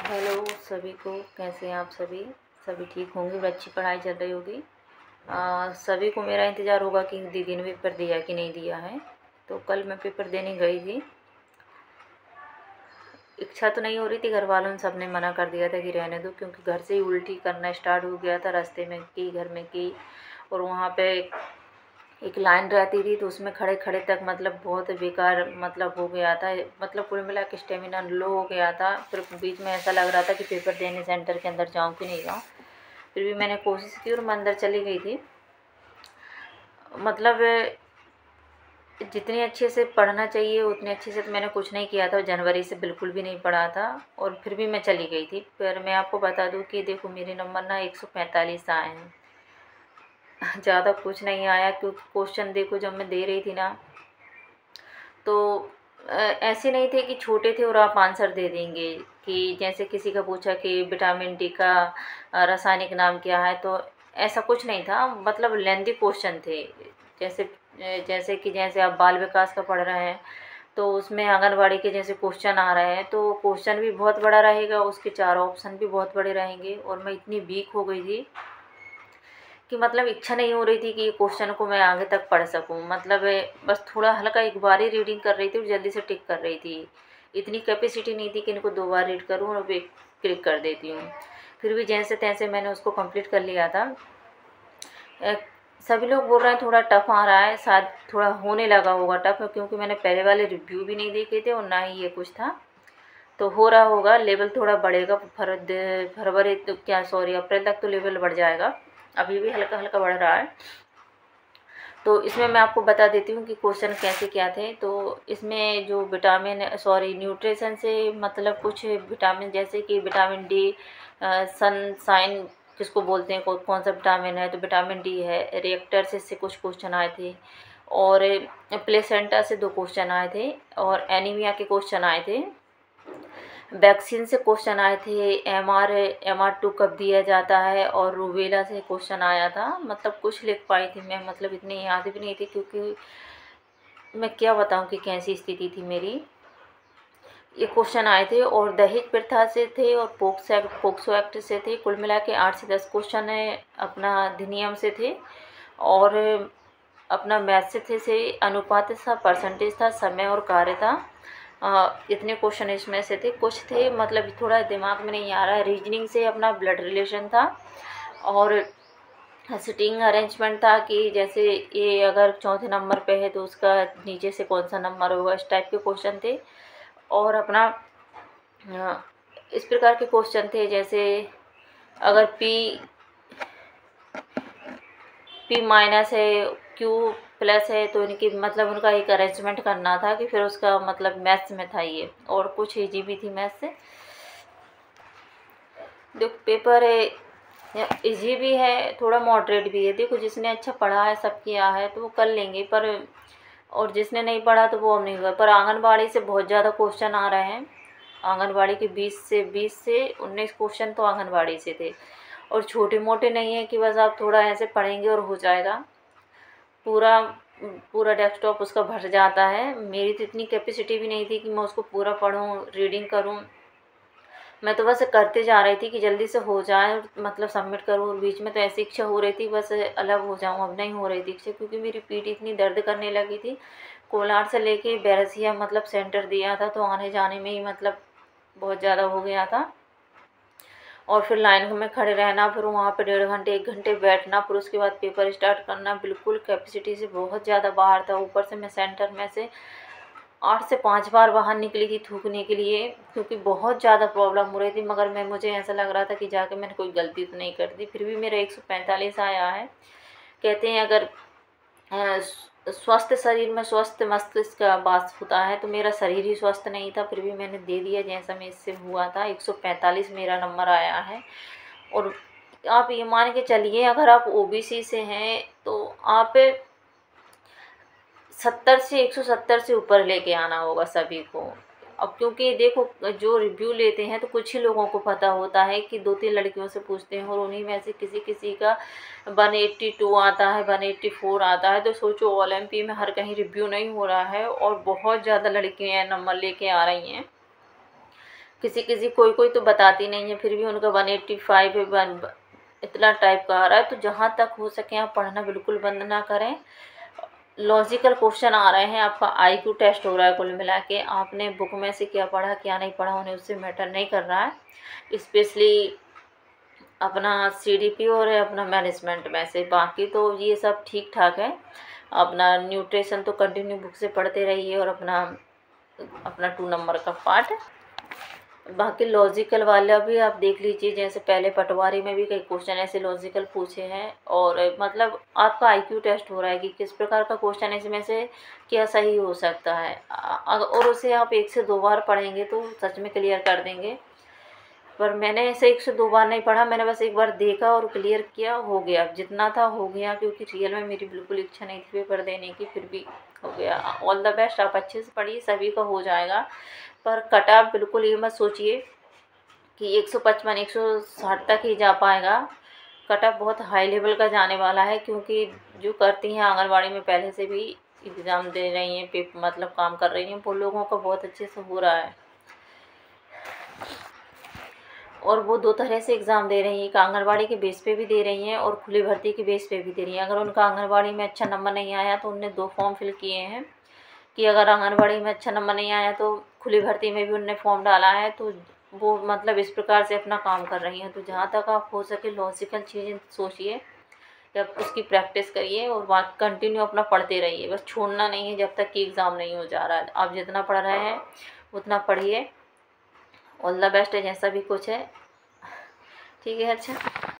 Hello सभी को, कैसे हैं आप सभी। सभी ठीक होंगे और अच्छी पढ़ाई चल रही होगी। सभी को मेरा इंतज़ार होगा कि दीदी ने पेपर दिया कि नहीं दिया है। तो कल मैं पेपर देने गई थी। इच्छा तो नहीं हो रही थी, घर वालों ने सबने मना कर दिया था कि रहने दो, क्योंकि घर से ही उल्टी करना स्टार्ट हो गया था। रास्ते में की, घर में की, और वहाँ पे एक लाइन रहती थी तो उसमें खड़े खड़े तक मतलब बहुत बेकार मतलब हो गया था। मतलब कुल मिला के स्टेमिना लो हो गया था। फिर बीच में ऐसा लग रहा था कि पेपर देने सेंटर के अंदर जाऊँ कि नहीं जाऊँ। फिर भी मैंने कोशिश की और मैं अंदर चली गई थी। मतलब जितने अच्छे से पढ़ना चाहिए उतने अच्छे से तो मैंने कुछ नहीं किया था। जनवरी से बिल्कुल भी नहीं पढ़ा था और फिर भी मैं चली गई थी। पर मैं आपको बता दूं कि देखो मेरे नंबर ना 145 आए हैं। ज़्यादा कुछ नहीं आया, क्योंकि क्वेश्चन देखो जब मैं दे रही थी ना, तो ऐसे नहीं थे कि छोटे थे और आप आंसर दे देंगे। कि जैसे किसी का पूछा कि विटामिन डी का रासायनिक नाम क्या है, तो ऐसा कुछ नहीं था। मतलब लेंदी क्वेश्चन थे। जैसे जैसे आप बाल विकास का पढ़ रहे हैं तो उसमें आंगनवाड़ी के जैसे क्वेश्चन आ रहे हैं, तो क्वेश्चन भी बहुत बड़ा रहेगा, उसके 4 ऑप्शन भी बहुत बड़े रहेंगे। और मैं इतनी वीक हो गई थी कि मतलब इच्छा नहीं हो रही थी कि क्वेश्चन को मैं आगे तक पढ़ सकूं। मतलब बस थोड़ा हल्का एक बार ही रीडिंग कर रही थी और जल्दी से टिक कर रही थी। इतनी कैपेसिटी नहीं थी कि इनको 2 बार रीड करूं और फिर क्लिक कर देती हूँ। फिर भी जैसे तैसे मैंने उसको कंप्लीट कर लिया था। अ, सभी लोग बोल रहे हैं थोड़ा टफ आ रहा है, शायद थोड़ा होने लगा होगा टफ, क्योंकि मैंने पहले वाले रिव्यू भी नहीं देखे थे और ना ही ये कुछ था। तो हो रहा होगा, लेवल थोड़ा बढ़ेगा। फरवरी तो क्या, सॉरी, अप्रैल तक तो लेवल बढ़ जाएगा। अभी भी हल्का हल्का बढ़ रहा है। तो इसमें मैं आपको बता देती हूँ कि क्वेश्चन कैसे क्या थे। तो इसमें जो विटामिन, सॉरी, न्यूट्रिशन से मतलब कुछ विटामिन, जैसे कि विटामिन डी, सनसाइन किसको बोलते हैं, कौन सा विटामिन है, तो विटामिन डी है। रिएक्टर से कुछ क्वेश्चन आए थे, और प्लेसेंटा से 2 क्वेश्चन आए थे, और एनीमिया के क्वेश्चन आए थे। वैक्सीन से क्वेश्चन आए थे, MR2 कब दिया जाता है, और रूबेला से क्वेश्चन आया था। मतलब कुछ लिख पाई थी मैं, मतलब इतनी याद भी नहीं थी, क्योंकि मैं क्या बताऊं कि कैसी स्थिति थी मेरी। ये क्वेश्चन आए थे, और दहेज प्रथा से थे, और पोक्सो एक्ट से थे। कुल मिला के 8 से 10 क्वेश्चन अपना अधिनियम से थे, और अपना मैथ से थे, से अनुपात था, परसेंटेज था, समय और कार्य था। इतने क्वेश्चन इसमें से थे। कुछ थे मतलब थोड़ा दिमाग में नहीं आ रहा है। रीजनिंग से अपना ब्लड रिलेशन था, और सिटिंग अरेंजमेंट था कि जैसे ये अगर चौथे नंबर पे है तो उसका नीचे से कौन सा नंबर होगा, इस टाइप के क्वेश्चन थे। और अपना इस प्रकार के क्वेश्चन थे, जैसे अगर P माइनस है, Q प्लस है, तो इनकी मतलब उनका एक अरेंजमेंट करना था कि फिर उसका मतलब मैथ्स में था ये। और कुछ ईजी भी थी मैथ्स से। देखो पेपर है, इजी भी है, थोड़ा मॉडरेट भी है। देखो जिसने अच्छा पढ़ा है, सब किया है, तो वो कर लेंगे। पर और जिसने नहीं पढ़ा तो वो अब नहीं हुआ। पर आंगनबाड़ी से बहुत ज़्यादा क्वेश्चन आ रहे हैं। आंगनबाड़ी के 20 से 19 क्वेश्चन तो आंगनबाड़ी से थे। और छोटे मोटे नहीं है कि बस आप थोड़ा ऐसे पढ़ेंगे और हो जाएगा। पूरा पूरा डेस्कटॉप उसका भर जाता है। मेरी तो इतनी कैपेसिटी भी नहीं थी कि मैं उसको पूरा पढूं, रीडिंग करूं। मैं तो बस करते जा रही थी कि जल्दी से हो जाए, मतलब सबमिट करूँ। और बीच में तो ऐसी इच्छा हो रही थी बस अलग हो जाऊँ, अब नहीं हो रही थी इच्छा, क्योंकि मेरी पीठ इतनी दर्द करने लगी थी। कोलार से लेके बैरसिया मतलब सेंटर दिया था, तो आने जाने में ही मतलब बहुत ज़्यादा हो गया था। और फिर लाइन में खड़े रहना, फिर वहाँ पे 1.5 घंटे 1 घंटे बैठना, फिर उसके बाद पेपर स्टार्ट करना। बिल्कुल कैपेसिटी से बहुत ज़्यादा बाहर था। ऊपर से मैं सेंटर में से 8 से 5 बार बाहर निकली थी थूकने के लिए, क्योंकि बहुत ज़्यादा प्रॉब्लम हो रही थी। मगर मैं, मुझे ऐसा लग रहा था कि जाके मैंने कोई गलती तो नहीं कर दी। फिर भी मेरा 145 आया है। कहते हैं अगर स्वस्थ शरीर में स्वस्थ मस्तिष्क का वास होता है, तो मेरा शरीर ही स्वस्थ नहीं था। फिर भी मैंने दे दिया जैसा मैं इससे हुआ था। 145 मेरा नंबर आया है। और आप ये मान के चलिए, अगर आप ओबीसी से हैं तो आप 70 से 170 से ऊपर लेके आना होगा सभी को। अब क्योंकि देखो जो रिव्यू लेते हैं तो कुछ ही लोगों को पता होता है, कि 2-3 लड़कियों से पूछते हैं और उन्हीं में से किसी किसी का 182 आता है, 184 आता है। तो सोचो ऑल एमपी में हर कहीं रिव्यू नहीं हो रहा है, और बहुत ज़्यादा लड़कियां नंबर लेके आ रही हैं। किसी किसी कोई कोई तो बताती नहीं है, फिर भी उनका 185 है, इतना टाइप का आ रहा है। तो जहाँ तक हो सके आप पढ़ना बिल्कुल बंद ना करें। लॉजिकल क्वेश्चन आ रहे हैं, आपका आईक्यू टेस्ट हो रहा है, कुल मिला के आपने बुक में से क्या पढ़ा क्या नहीं पढ़ा उन्हें उससे मैटर नहीं कर रहा है। स्पेशली अपना सीडीपी और अपना मैनेजमेंट में से, बाकी तो ये सब ठीक ठाक है। अपना न्यूट्रिशन तो कंटिन्यू बुक से पढ़ते रहिए और अपना अपना 2 नंबर का पार्ट। बाकी लॉजिकल वाला भी आप देख लीजिए, जैसे पहले पटवारी में भी कई क्वेश्चन ऐसे लॉजिकल पूछे हैं, और मतलब आपका आईक्यू टेस्ट हो रहा है कि किस प्रकार का क्वेश्चन इसमें से क्या सही हो सकता है। और उसे आप 1 से 2 बार पढ़ेंगे तो सच में क्लियर कर देंगे। पर मैंने ऐसे 1 से 2 बार नहीं पढ़ा, मैंने बस एक बार देखा और क्लियर किया, हो गया, जितना था हो गया, क्योंकि रियल में मेरी बिल्कुल इच्छा नहीं थी पेपर देने की, फिर भी हो गया। ऑल द बेस्ट, आप अच्छे से पढ़िए, सभी का हो जाएगा। पर कट ऑफ बिल्कुल ये मत सोचिए कि 155 160 तक ही जा पाएगा। कट ऑफ बहुत हाई लेवल का जाने वाला है, क्योंकि जो करती हैं आंगनबाड़ी में पहले से भी एग्ज़ाम दे रही हैं, मतलब काम कर रही हैं, वो लोगों का बहुत अच्छे से हो रहा है। और वो 2 तरह से एग्ज़ाम दे रही हैं, एक आंगनबाड़ी के बेस पे भी दे रही हैं और खुली भर्ती के बेस पे भी दे रही हैं। अगर उनका आंगनबाड़ी में अच्छा नंबर नहीं आया तो उनने 2 फॉर्म फिल किए हैं कि अगर आंगनबाड़ी में अच्छा नंबर नहीं आया तो खुली भर्ती में भी उनने फॉर्म डाला है। तो वो मतलब इस प्रकार से अपना काम कर रही हैं। तो जहाँ तक आप हो सके लॉजिकल चीज़ें सोचिए, जब उसकी प्रैक्टिस करिए और बात कंटिन्यू अपना पढ़ते रहिए, बस छोड़ना नहीं है जब तक कि एग्ज़ाम नहीं हो जा रहा है। आप जितना पढ़ रहे हैं उतना पढ़िए। ऑल द बेस्ट है, जैसा भी कुछ है, ठीक है। अच्छा।